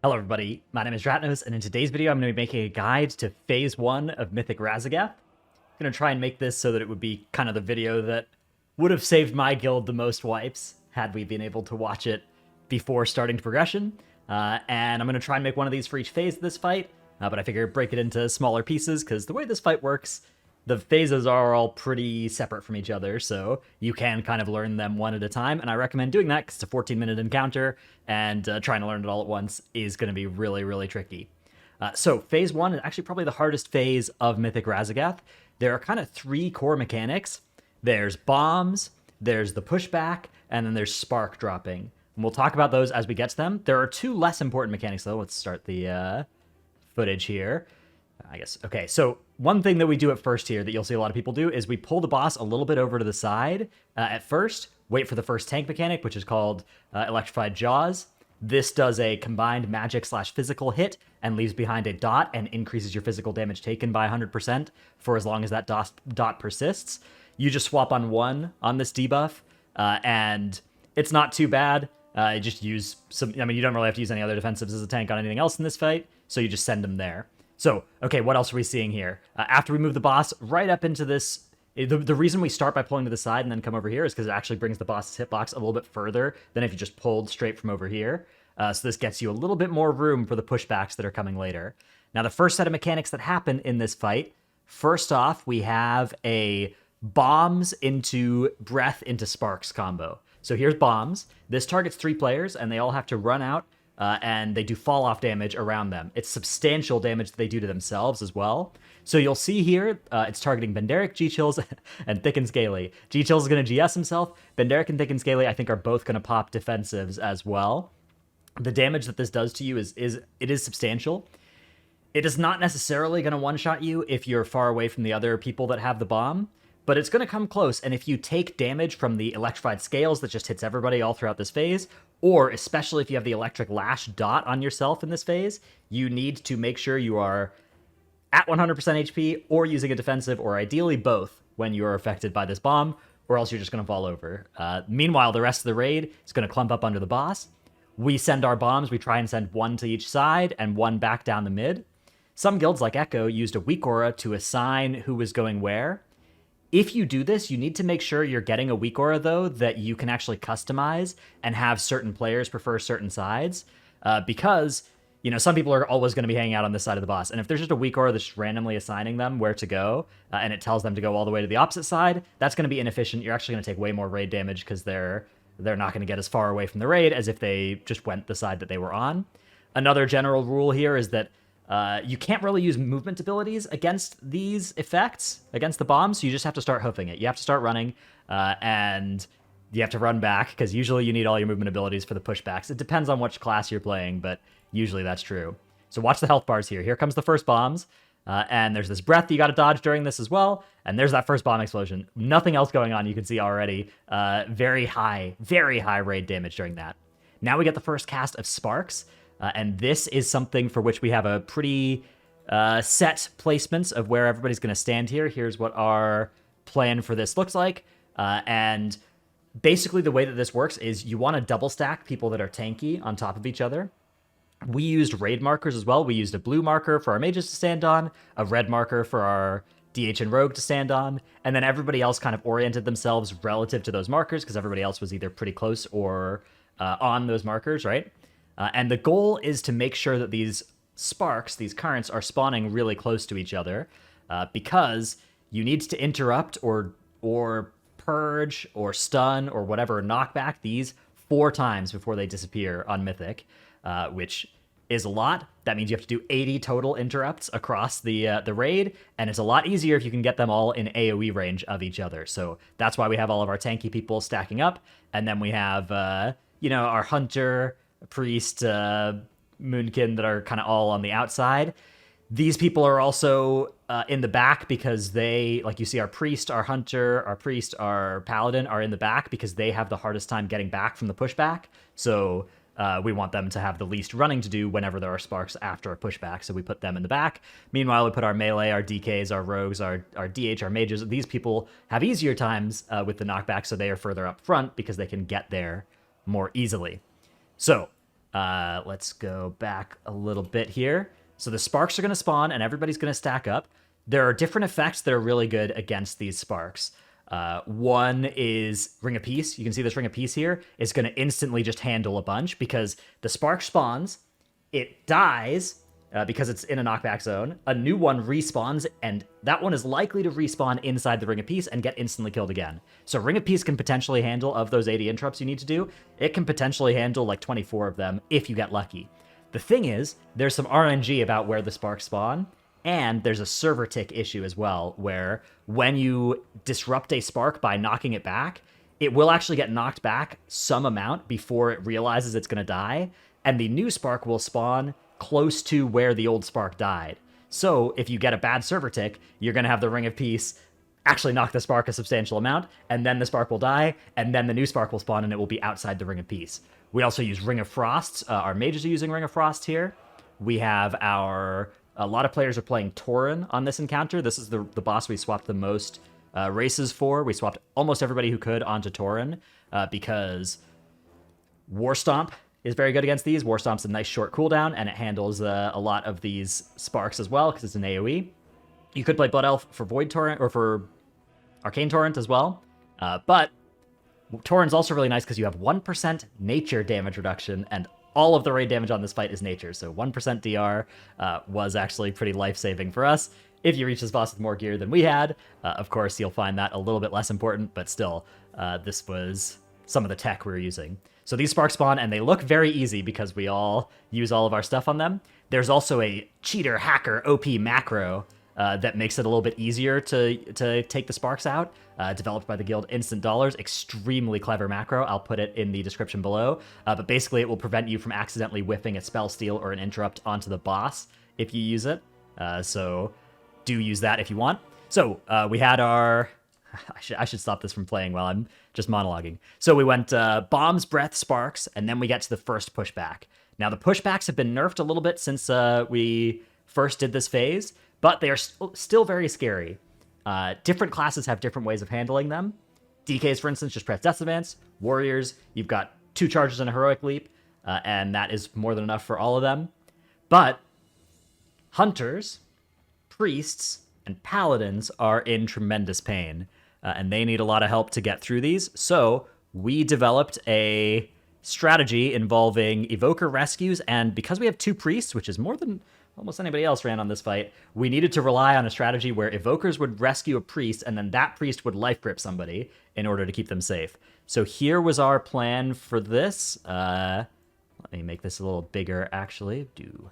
Hello everybody, my name is Ratnos, and in today's video I'm going to be making a guide to Phase 1 of Mythic Raszageth. I'm going to try and make this so that it would be kind of the video that would have saved my guild the most wipes, had we been able to watch it before starting progression. And I'm going to try and make one of these for each phase of this fight, but I figure break it into smaller pieces, because the way this fight works, the phases are all pretty separate from each other, so you can kind of learn them one at a time, and I recommend doing that because it's a 14-minute encounter, and trying to learn it all at once is going to be really, really tricky. So phase 1 is actually probably the hardest phase of Mythic Raszageth. There are kind of 3 core mechanics. There's bombs, there's the pushback, and then there's spark dropping. And we'll talk about those as we get to them. There are 2 less important mechanics, though. Let's start the footage here. I guess. Okay, so one thing that we do at first here that you'll see a lot of people do is we pull the boss a little bit over to the side at first, wait for the first tank mechanic, which is called Electrified Jaws. This does a combined magic/physical hit and leaves behind a dot and increases your physical damage taken by 100% for as long as that dot persists. You just swap on 1 on this debuff, and it's not too bad. You just use some, I mean, you don't really have to use any other defensives as a tank on anything else in this fight, so you just send them there. So, okay, what else are we seeing here? After we move the boss right up into this, the reason we start by pulling to the side and then come over here is because it actually brings the boss's hitbox a little bit further than if you just pulled straight from over here. So this gets you a little bit more room for the pushbacks that are coming later. Now, the first set of mechanics that happen in this fight, first off, we have a bombs into breath into sparks combo. So here's bombs. This targets 3 players, and they all have to run out, and they do fall-off damage around them. It's substantial damage that they do to themselves as well. So you'll see here, it's targeting Benderic, G-Chills, and Thick and Scaly. G-Chills is going to GS himself. Benderic and Thick and Scaly, I think, are both going to pop defensives as well. The damage that this does to you is substantial. It is not necessarily going to one-shot you if you're far away from the other people that have the bomb, but it's going to come close, and if you take damage from the electrified scales that just hits everybody all throughout this phase, or especially if you have the electric lash dot on yourself in this phase, you need to make sure you are at 100% HP or using a defensive, or ideally both, when you are affected by this bomb, or else you're just going to fall over. Meanwhile, the rest of the raid is going to clump up under the boss. We send our bombs, we try and send 1 to each side and 1 back down the mid. Some guilds like Echo used a weak aura to assign who was going where. If you do this, you need to make sure you're getting a weak aura, though, that you can actually customize and have certain players prefer certain sides, because, you know, some people are always going to be hanging out on this side of the boss, and if there's just a weak aura that's just randomly assigning them where to go, and it tells them to go all the way to the opposite side, that's going to be inefficient. You're actually going to take way more raid damage because they're not going to get as far away from the raid as if they just went the side that they were on. Another general rule here is that you can't really use movement abilities against these effects, against the bombs, so you just have to start hoofing it. You have to start running, and you have to run back, because usually you need all your movement abilities for the pushbacks. It depends on which class you're playing, but usually that's true. So watch the health bars here. Here comes the first bombs, and there's this breath you got to dodge during this as well, and there's that first bomb explosion. Nothing else going on, you can see already. Very high raid damage during that. Now we get the first cast of sparks, and this is something for which we have a pretty set placements of where everybody's going to stand here. Here's what our plan for this looks like. And basically the way that this works is you want to double stack people that are tanky on top of each other. We used raid markers as well. We used a blue marker for our mages to stand on, a red marker for our DH and rogue to stand on, and then everybody else kind of oriented themselves relative to those markers because everybody else was either pretty close or on those markers, right? And the goal is to make sure that these sparks, these currents, are spawning really close to each other, because you need to interrupt or purge or stun or whatever, knock back these 4 times before they disappear on Mythic, which is a lot. That means you have to do 80 total interrupts across the raid, and it's a lot easier if you can get them all in AoE range of each other. So that's why we have all of our tanky people stacking up, and then we have our hunter, priest, moonkin that are kind of all on the outside. These people are also in the back because they, like you see, our priest, our hunter, our priest, our paladin are in the back because they have the hardest time getting back from the pushback. So we want them to have the least running to do whenever there are sparks after a pushback, so we put them in the back. Meanwhile, we put our melee, our DKs, our rogues, our DH, our mages. These people have easier times with the knockback, so they are further up front because they can get there more easily. So Let's go back a little bit here. So the sparks are going to spawn, and everybody's going to stack up. There are different effects that are really good against these sparks. One is Ring of Peace. You can see this Ring of Peace here is going to instantly just handle a bunch because the spark spawns, it dies because it's in a knockback zone. A new one respawns, and that one is likely to respawn inside the Ring of Peace and get instantly killed again. So Ring of Peace can potentially handle, of those 80 interrupts you need to do, it can potentially handle like 24 of them if you get lucky. The thing is, there's some RNG about where the sparks spawn, and there's a server tick issue as well, where when you disrupt a spark by knocking it back, it will actually get knocked back some amount before it realizes it's going to die, and the new spark will spawn close to where the old spark died. So if you get a bad server tick, you're going to have the Ring of Peace actually knock the spark a substantial amount, and then the spark will die, and then the new spark will spawn, and it will be outside the Ring of Peace. We also use Ring of Frosts. Our mages are using Ring of Frost here. We have a lot of players are playing Tauren on this encounter. This is the boss we swapped the most races for. We swapped almost everybody who could onto Tauren because War Stomp is very good against these. War Stomp's a nice short cooldown, and it handles a lot of these sparks as well because it's an AoE. You could play Blood Elf for Void Torrent or for Arcane Torrent as well, but Tauren's also really nice because you have 1% nature damage reduction, and all of the raid damage on this fight is nature, so 1% DR was actually pretty life-saving for us. If you reach this boss with more gear than we had, of course, you'll find that a little bit less important, but still, this was some of the tech we were using. So these sparks spawn, and they look very easy because we all use all of our stuff on them. There's also a cheater, hacker, OP macro that makes it a little bit easier to take the sparks out, developed by the guild Instant Dollars. Extremely clever macro. I'll put it in the description below. But basically, it will prevent you from accidentally whiffing a spell steal or an interrupt onto the boss if you use it. So do use that if you want. So we had our... I should stop this from playing while I'm just monologuing. So we went Bombs, Breath, Sparks, and then we get to the first pushback. Now, the pushbacks have been nerfed a little bit since we first did this phase, but they are still very scary. Different classes have different ways of handling them. DKs, for instance, just press Death Advance. Warriors, you've got 2 charges and a Heroic Leap, and that is more than enough for all of them. But Hunters, Priests, and Paladins are in tremendous pain, and they need a lot of help to get through these. So we developed a strategy involving Evoker rescues, and because we have 2 Priests, which is more than almost anybody else ran on this fight, we needed to rely on a strategy where Evokers would rescue a Priest, and then that Priest would life grip somebody in order to keep them safe. So here was our plan for this. Let me make this a little bigger, actually. Do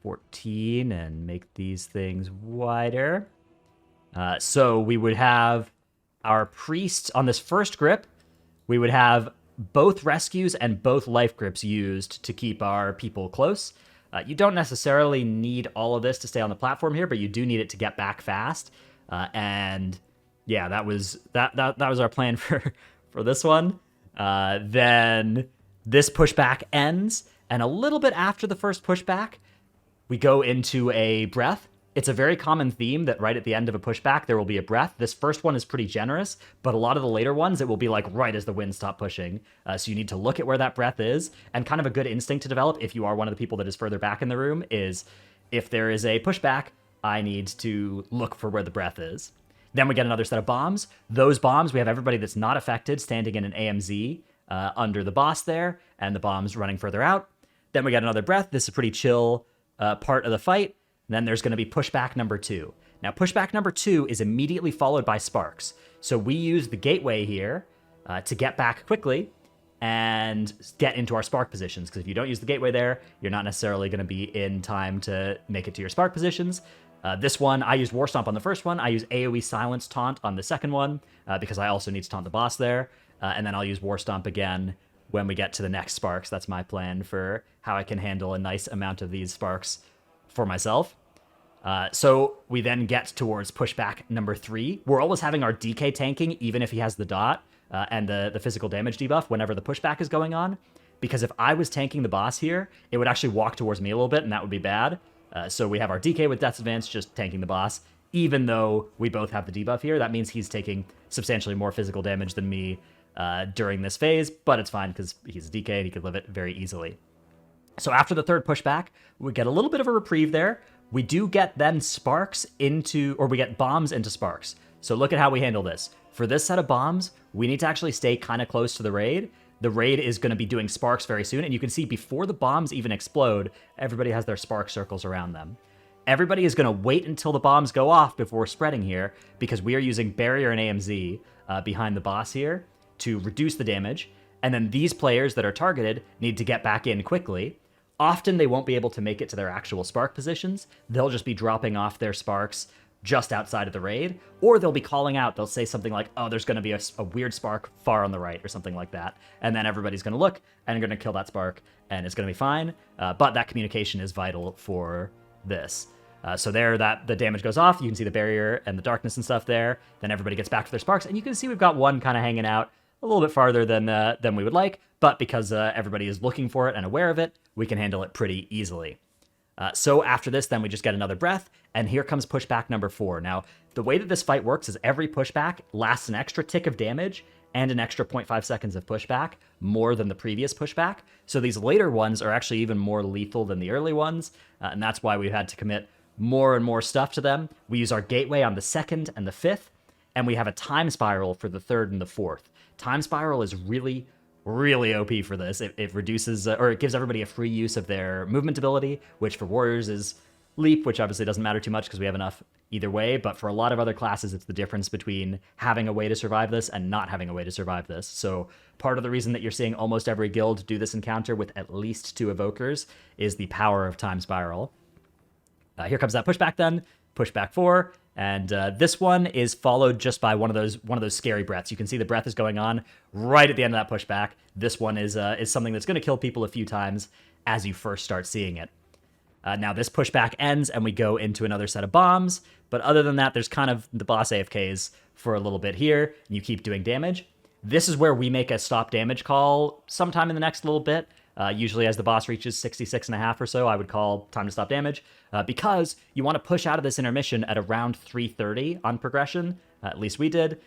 14 and make these things wider. So we would have our Priests on this first grip. We would have both rescues and both life grips used to keep our people close. You don't necessarily need all of this to stay on the platform here, but you do need it to get back fast. And yeah, that was our plan for this one. Then this pushback ends, and a little bit after the first pushback, we go into a breath. It's a very common theme that right at the end of a pushback, there will be a breath. This first one is pretty generous, but a lot of the later ones, it will be like right as the winds stop pushing. So you need to look at where that breath is, and kind of a good instinct to develop if you are one of the people that is further back in the room is if there is a pushback, I need to look for where the breath is. Then we get another set of bombs. Those bombs, we have everybody that's not affected standing in an AMZ under the boss there, and the bombs running further out. Then we get another breath. This is a pretty chill part of the fight. Then there's going to be pushback number 2. Now, pushback number 2 is immediately followed by sparks. So we use the gateway here to get back quickly and get into our spark positions. Because if you don't use the gateway there, you're not necessarily going to be in time to make it to your spark positions. This one, I used War Stomp on the first one. I use AoE Silence Taunt on the second one because I also need to taunt the boss there. And then I'll use War Stomp again when we get to the next sparks. That's my plan for how I can handle a nice amount of these sparks for myself. So we then get towards pushback number 3. We're always having our DK tanking, even if he has the dot and the physical damage debuff whenever the pushback is going on. Because if I was tanking the boss here, it would actually walk towards me a little bit, and that would be bad. So we have our DK with Death's Advance just tanking the boss. Even though we both have the debuff here, that means he's taking substantially more physical damage than me during this phase, but it's fine because he's a DK and he could live it very easily. So after the third pushback, we get a little bit of a reprieve there. We do get then sparks into, or we get bombs into sparks. So look at how we handle this. For this set of bombs, we need to actually stay kind of close to the raid. The raid is going to be doing sparks very soon, and you can see before the bombs even explode, everybody has their spark circles around them. Everybody is going to wait until the bombs go off before spreading here, because we are using barrier and AMZ behind the boss here to reduce the damage, and then these players that are targeted need to get back in quickly. Often they won't be able to make it to their actual spark positions. They'll just be dropping off their sparks just outside of the raid, or they'll be calling out. They'll say something like, oh, there's going to be a weird spark far on the right or something like that. And then everybody's going to look and going to kill that spark, and it's going to be fine. But that communication is vital for this. So there, that the damage goes off. You can see the barrier and the darkness and stuff there. Then everybody gets back to their sparks, and you can see we've got one kind of hanging out a little bit farther than we would like. But because everybody is looking for it and aware of it, we can handle it pretty easily. So after this, then we just get another breath, and here comes pushback number 4. Now, the way that this fight works is every pushback lasts an extra tick of damage and an extra 0.5 seconds of pushback, more than the previous pushback. So these later ones are actually even more lethal than the early ones, and that's why we've had to commit more and more stuff to them. We use our gateway on the 2nd and the 5th, and we have a time spiral for the 3rd and the 4th. Time spiral is really OP for this. It reduces, or it gives everybody a free use of their movement ability, which for warriors is leap, which obviously doesn't matter too much because we have enough either way, but for a lot of other classes, it's the difference between having a way to survive this and not having a way to survive this. So part of the reason that you're seeing almost every guild do this encounter with at least 2 evokers is the power of time spiral. Here comes that pushback then, pushback 4, and this one is followed just by one of those scary breaths. You can see the breath is going on right at the end of that pushback. This one is something that's going to kill people a few times as you first start seeing it. Now this pushback ends and we go into another set of bombs, but other than that, there's kind of the boss AFKs for a little bit here, and you keep doing damage. This is where we make a stop damage call sometime in the next little bit. Usually as the boss reaches 66.5 or so, I would call time to stop damage, because you want to push out of this intermission at around 3:30 on progression, at least we did,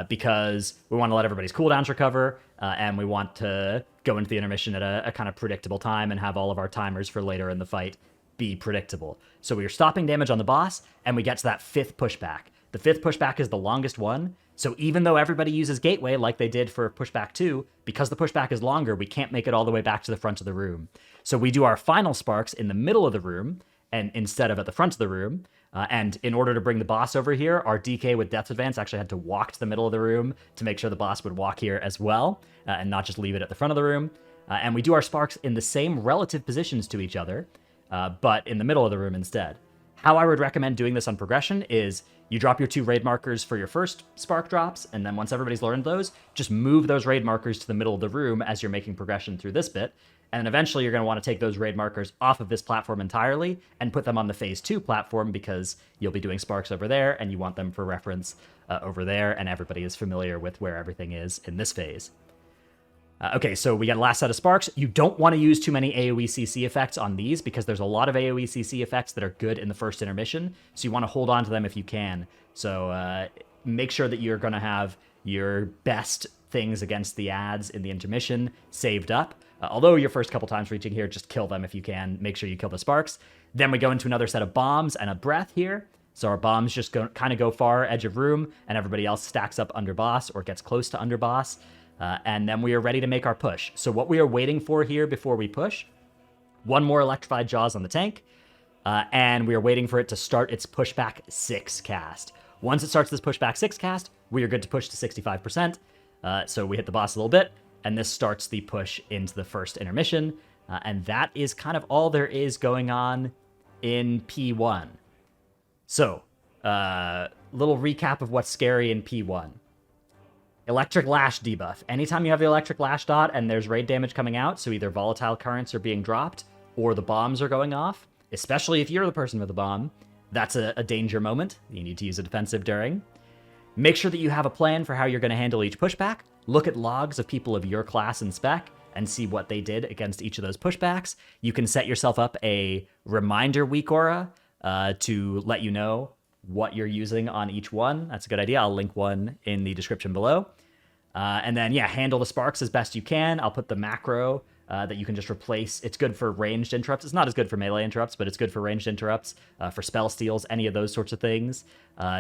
because we want to let everybody's cooldowns recover, and we want to go into the intermission at a kind of predictable time and have all of our timers for later in the fight be predictable. So we are stopping damage on the boss, and we get to that 5th pushback. The 5th pushback is the longest one, so even though everybody uses gateway like they did for pushback 2, because the pushback is longer, we can't make it all the way back to the front of the room. So we do our final sparks in the middle of the room, and instead of at the front of the room, and in order to bring the boss over here, our DK with Death Advance actually had to walk to the middle of the room to make sure the boss would walk here as well, and not just leave it at the front of the room. And we do our sparks in the same relative positions to each other, but in the middle of the room instead. How I would recommend doing this on progression is you drop your 2 raid markers for your first spark drops, and then once everybody's learned those, just move those raid markers to the middle of the room as you're making progression through this bit. And then eventually you're going to want to take those raid markers off of this platform entirely and put them on the phase 2 platform, because you'll be doing sparks over there and you want them for reference over there, and everybody is familiar with where everything is in this phase. Okay, so we got a last set of sparks. You don't want to use too many AoE CC effects on these, because there's a lot of AoE CC effects that are good in the first intermission, so you want to hold on to them if you can. So make sure that you're going to have your best things against the ads in the intermission saved up. Although your first couple times reaching here, just kill them if you can. Make sure you kill the sparks. Then we go into another set of bombs and a breath here. So our bombs just kind of go far edge of room, and everybody else stacks up under boss or gets close to under boss. And then we are ready to make our push. So what we are waiting for here before we push, one more electrified jaws on the tank, and we are waiting for it to start its pushback 6 cast. Once it starts this pushback 6 cast, we are good to push to 65%. So we hit the boss a little bit, and this starts the push into the first intermission. And that is kind of all there is going on in P1. So, little recap of what's scary in P1. Electric Lash debuff. Anytime you have the Electric Lash dot and there's raid damage coming out, so either volatile currents are being dropped or the bombs are going off, especially if you're the person with the bomb, that's a danger moment. You need to use a defensive during. Make sure that you have a plan for how you're going to handle each pushback. Look at logs of people of your class and spec and see what they did against each of those pushbacks. You can set yourself up a reminder weak aura to let you know what you're using on each one. That's a good idea. I'll link one in the description below. And then, yeah, handle the sparks as best you can. I'll put the macro that you can just replace. It's good for ranged interrupts. It's not as good for melee interrupts, but it's good for ranged interrupts, for spell steals, any of those sorts of things,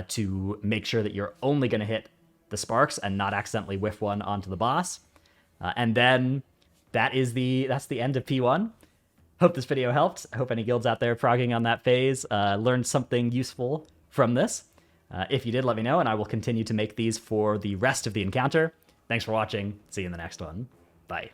to make sure that you're only going to hit the sparks and not accidentally whiff one onto the boss. And then that's the end of P1. Hope this video helped. I hope any guilds out there progging on that phase learned something useful from this. If you did, let me know, and I will continue to make these for the rest of the encounter. Thanks for watching. See you in the next one. Bye.